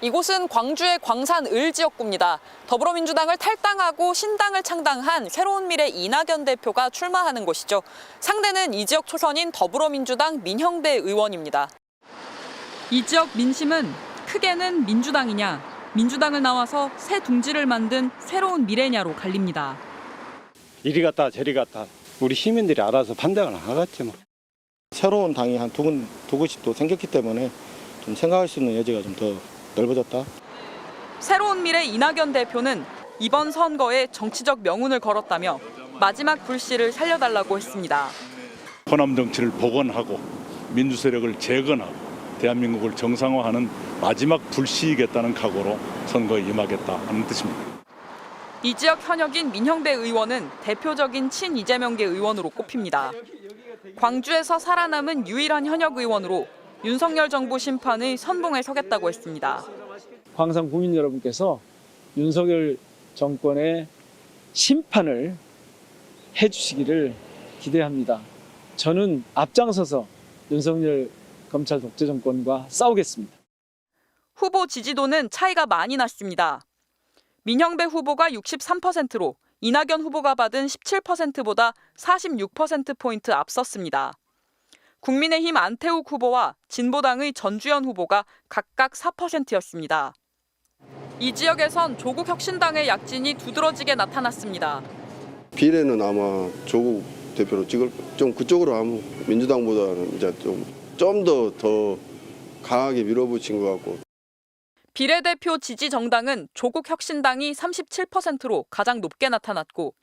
이곳은 광주의 광산 을 지역구입니다. 더불어민주당을 탈당하고 신당을 창당한 새로운 미래 이낙연 대표가 출마하는 곳이죠. 상대는 이 지역 초선인 더불어민주당 민형배 의원입니다. 이 지역 민심은 크게는 민주당이냐, 민주당을 나와서 새 둥지를 만든 새로운 미래냐로 갈립니다. 이리 갔다 저리 갔다 우리 시민들이 알아서 판단을 하겠지 뭐. 새로운 당이 한 두 곳이 또 생겼기 때문에 좀 생각할 수 있는 여지가 좀 더 넓어졌다. 새로운 미래 이낙연 대표는 이번 선거에 정치적 명운을 걸었다며 마지막 불씨를 살려달라고 했습니다. 호남 정치를 복원하고 민주 세력을 재건하고 대한민국을 정상화하는 마지막 불씨이겠다는 각오로 선거에 임하겠다 하는 뜻입니다. 이 지역 현역인 민형배 의원은 대표적인 친이재명계 의원으로 꼽힙니다. 광주에서 살아남은 유일한 현역 의원으로 윤석열 정부 심판의 선봉에 서겠다고 했습니다. 광산 국민 여러분께서 윤석열 정권의 심판을 해주시기를 기대합니다. 저는 앞장서서 윤석열 검찰 독재 정권과 싸우겠습니다. 후보 지지도는 차이가 많이 났습니다. 민형배 후보가 63%로 이낙연 후보가 받은 17%보다 46%포인트 앞섰습니다. 국민의힘 안태욱 후보와 진보당의 전주현 후보가 각각 4%였습니다. 이 지역에선 조국 혁신당의 약진이 두드러지게 나타났습니다. 비례는 아마 조국 대표로 찍을 좀 그쪽으로 아무 민주당보다는 이제 좀 더 강하게 밀어붙인 것 같고. 비례대표 지지 정당은 조국 혁신당이 37%로 가장 높게 나타났고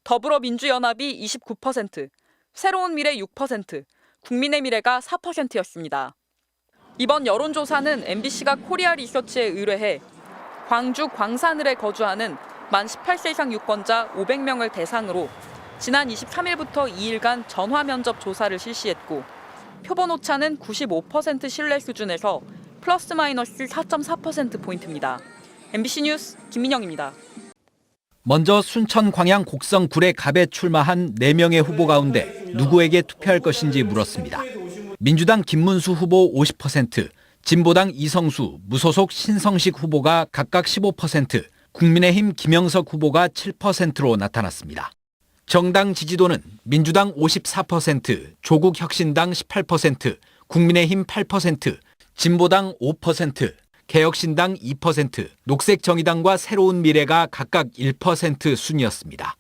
더불어민주연합이 29%, 새로운 미래 6%, 국민의 미래가 4%였습니다. 이번 여론조사는 MBC가 코리아 리서치에 의뢰해 광주 광산을에 거주하는 만 18세 이상 유권자 500명을 대상으로 지난 23일부터 2일간 전화 면접 조사를 실시했고 표본 오차는 95% 신뢰 수준에서 플러스 마이너스 4.4%포인트입니다. MBC 뉴스 김민영입니다. 먼저 순천 광양 곡성 구례 갑에 출마한 4명의 후보 가운데 누구에게 투표할 것인지 물었습니다. 민주당 김문수 후보 50%, 진보당 이성수, 무소속 신성식 후보가 각각 15%, 국민의힘 김영석 후보가 7%로 나타났습니다. 정당 지지도는 민주당 54%, 조국 혁신당 18%, 국민의힘 8%, 진보당 5%, 개혁신당 2%, 녹색정의당과 새로운 미래가 각각 1% 순이었습니다.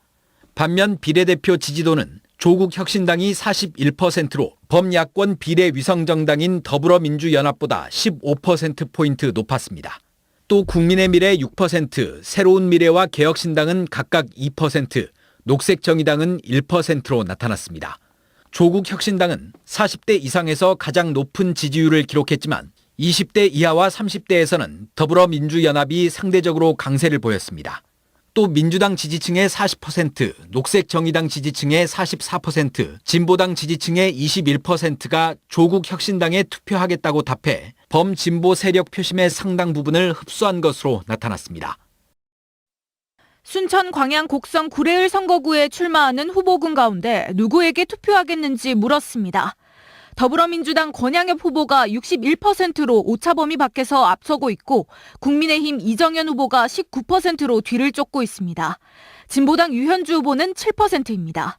반면 비례대표 지지도는 조국 혁신당이 41%로 범야권 비례위성정당인 더불어민주연합보다 15%포인트 높았습니다. 또 국민의 미래 6%, 새로운 미래와 개혁신당은 각각 2%, 녹색정의당은 1%로 나타났습니다. 조국 혁신당은 40대 이상에서 가장 높은 지지율을 기록했지만 20대 이하와 30대에서는 더불어민주연합이 상대적으로 강세를 보였습니다. 또 민주당 지지층의 40%, 녹색정의당 지지층의 44%, 진보당 지지층의 21%가 조국 혁신당에 투표하겠다고 답해 범진보 세력 표심의 상당 부분을 흡수한 것으로 나타났습니다. 순천 광양 곡성 구례을 선거구에 출마하는 후보군 가운데 누구에게 투표하겠는지 물었습니다. 더불어민주당 권양엽 후보가 61%로 오차범위 밖에서 앞서고 있고 국민의힘 이정현 후보가 19%로 뒤를 쫓고 있습니다. 진보당 유현주 후보는 7%입니다.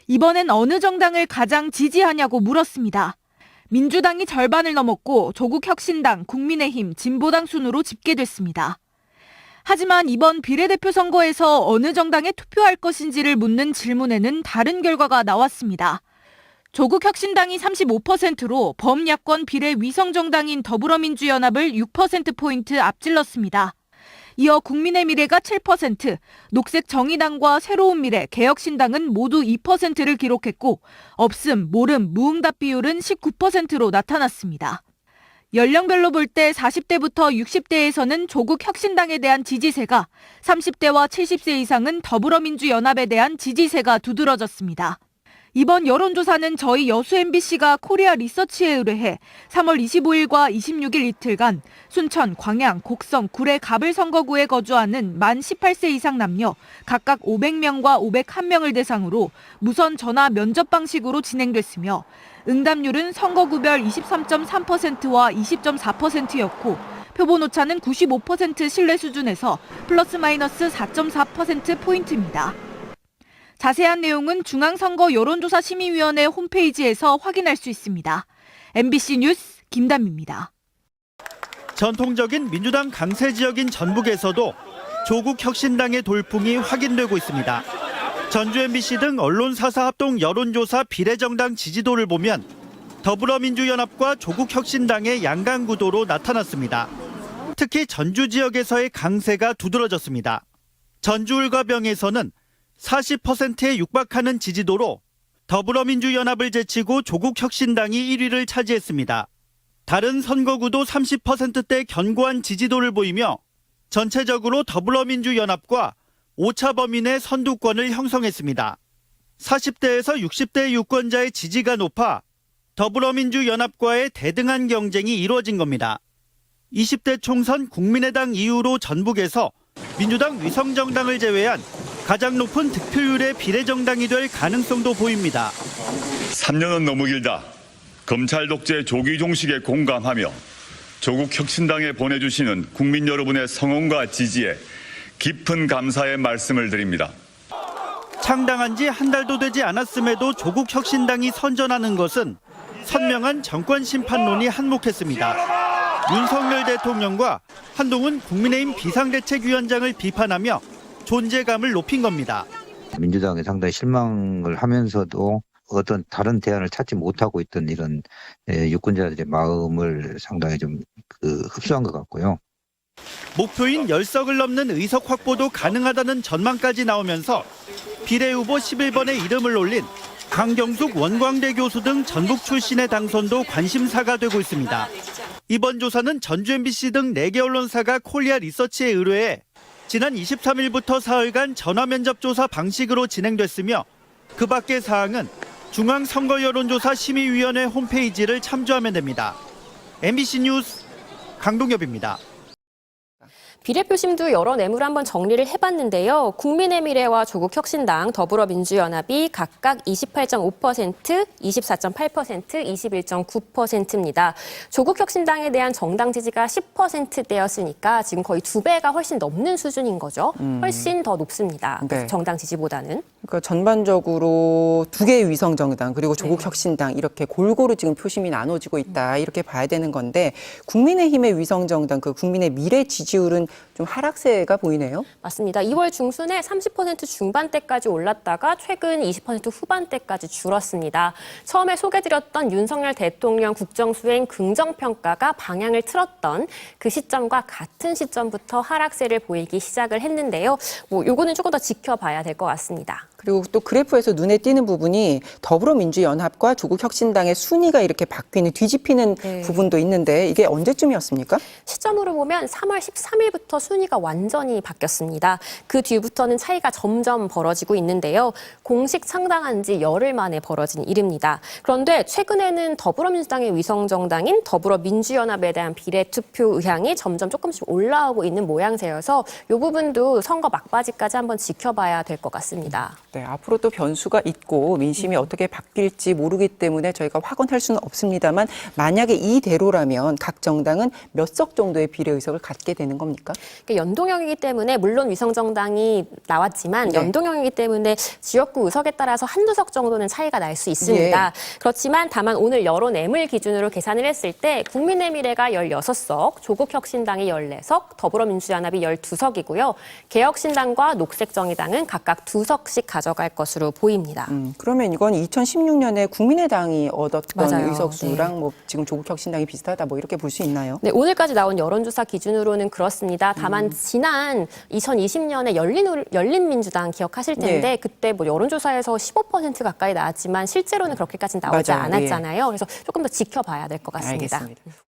이번엔 어느 정당을 가장 지지하냐고 물었습니다. 민주당이 절반을 넘었고 조국 혁신당, 국민의힘, 진보당 순으로 집계됐습니다. 하지만 이번 비례대표 선거에서 어느 정당에 투표할 것인지를 묻는 질문에는 다른 결과가 나왔습니다. 조국 혁신당이 35%로 범야권 비례위성정당인 더불어민주연합을 6%포인트 앞질렀습니다. 이어 국민의 미래가 7%, 녹색정의당과 새로운 미래, 개혁신당은 모두 2%를 기록했고 없음, 모름, 무응답 비율은 19%로 나타났습니다. 연령별로 볼 때 40대부터 60대에서는 조국 혁신당에 대한 지지세가, 30대와 70세 이상은 더불어민주연합에 대한 지지세가 두드러졌습니다. 이번 여론조사는 저희 여수 MBC가 코리아 리서치에 의뢰해 3월 25일과 26일 이틀간 순천, 광양, 곡성, 구례, 갑을 선거구에 거주하는 만 18세 이상 남녀 각각 500명과 501명을 대상으로 무선 전화 면접 방식으로 진행됐으며 응답률은 선거구별 23.3%와 20.4%였고 표본 오차는 95% 신뢰 수준에서 플러스 마이너스 4.4%포인트입니다. 자세한 내용은 중앙선거 여론조사 심의위원회 홈페이지에서 확인할 수 있습니다. MBC 뉴스 김담입니다. 전통적인 민주당 강세 지역인 전북에서도 조국 혁신당의 돌풍이 확인되고 있습니다. 전주 MBC 등 언론사사 합동 여론조사 비례정당 지지도를 보면 더불어민주연합과 조국혁신당의 양강구도로 나타났습니다. 특히 전주 지역에서의 강세가 두드러졌습니다. 전주 울가병에서는 40%에 육박하는 지지도로 더불어민주연합을 제치고 조국혁신당이 1위를 차지했습니다. 다른 선거구도 30%대 견고한 지지도를 보이며 전체적으로 더불어민주연합과 오차 범위 내 선두권을 형성했습니다. 40대에서 60대 유권자의 지지가 높아 더불어민주연합과의 대등한 경쟁이 이루어진 겁니다. 20대 총선 국민의당 이후로 전북에서 민주당 위성정당을 제외한 가장 높은 득표율의 비례정당이 될 가능성도 보입니다. 3년은 너무 길다. 검찰 독재 조기 종식에 공감하며 조국 혁신당에 보내주시는 국민 여러분의 성원과 지지에 깊은 감사의 말씀을 드립니다. 창당한 지 한 달도 되지 않았음에도 조국 혁신당이 선전하는 것은 선명한 정권 심판론이 한몫했습니다. 윤석열 대통령과 한동훈 국민의힘 비상대책위원장을 비판하며 존재감을 높인 겁니다. 민주당에 상당히 실망을 하면서도 어떤 다른 대안을 찾지 못하고 있던 이런 유권자들의 마음을 상당히 좀 흡수한 것 같고요. 목표인 10석을 넘는 의석 확보도 가능하다는 전망까지 나오면서 비례후보 11번에 이름을 올린 강경숙 원광대 교수 등 전북 출신의 당선도 관심사가 되고 있습니다. 이번 조사는 전주 MBC 등 4개 언론사가 코리아 리서치에 의뢰해 지난 23일부터 사흘간 전화 면접 조사 방식으로 진행됐으며 그 밖의 사항은 중앙선거여론조사 심의위원회 홈페이지를 참조하면 됩니다. MBC 뉴스 강동엽입니다. 비례표심도 여러 내물 한번 정리를 해봤는데요. 국민의미래와 조국혁신당, 더불어민주연합이 각각 28.5%, 24.8%, 21.9%입니다. 조국혁신당에 대한 정당 지지가 10%대였으니까 지금 거의 2배가 훨씬 넘는 수준인 거죠. 훨씬 더 높습니다. 네. 정당 지지보다는. 그러니까 전반적으로 두 개의 위성정당 그리고 조국혁신당 이렇게 골고루 지금 표심이 나눠지고 있다 이렇게 봐야 되는 건데 국민의힘의 위성정당 그 국민의 미래 지지율은 좀 하락세가 보이네요. 맞습니다. 2월 중순에 30% 중반대까지 올랐다가 최근 20% 후반대까지 줄었습니다. 처음에 소개드렸던 윤석열 대통령 국정수행 긍정평가가 방향을 틀었던 그 시점과 같은 시점부터 하락세를 보이기 시작을 했는데요. 요거는 조금 더 지켜봐야 될 것 같습니다. 그리고 또 그래프에서 눈에 띄는 부분이 더불어민주연합과 조국혁신당의 순위가 이렇게 바뀌는 뒤집히는 부분도 있는데 이게 언제쯤이었습니까? 시점으로 보면 3월 13일부터 순위가 완전히 바뀌었습니다. 그 뒤부터는 차이가 점점 벌어지고 있는데요. 공식 창당한 지 열흘 만에 벌어진 일입니다. 그런데 최근에는 더불어민주당의 위성정당인 더불어민주연합에 대한 비례투표 의향이 점점 조금씩 올라오고 있는 모양새여서 이 부분도 선거 막바지까지 한번 지켜봐야 될 것 같습니다. 네, 앞으로 또 변수가 있고 민심이 어떻게 바뀔지 모르기 때문에 저희가 확언할 수는 없습니다만 만약에 이대로라면 각 정당은 몇 석 정도의 비례의석을 갖게 되는 겁니까? 연동형이기 때문에 물론 위성정당이 나왔지만 연동형이기 때문에 지역구 의석에 따라서 한두 석 정도는 차이가 날 수 있습니다. 그렇지만 다만 오늘 여론애물 기준으로 계산을 했을 때 국민의미래가 16석, 조국혁신당이 14석, 더불어민주연합이 12석이고요. 개혁신당과 녹색정의당은 각각 2석씩 가져갈 것으로 보입니다. 그러면 이건 2016년에 국민의당이 얻었던 맞아요. 의석수랑 뭐 지금 조국혁신당이 비슷하다 뭐 이렇게 볼 수 있나요? 네, 오늘까지 나온 여론조사 기준으로는 그렇습니다. 다만 지난 2020년에 열린민주당 기억하실 텐데 그때 뭐 여론조사에서 15% 가까이 나왔지만 실제로는 그렇게까지는 나오지 않았잖아요. 그래서 조금 더 지켜봐야 될 것 같습니다. 알겠습니다.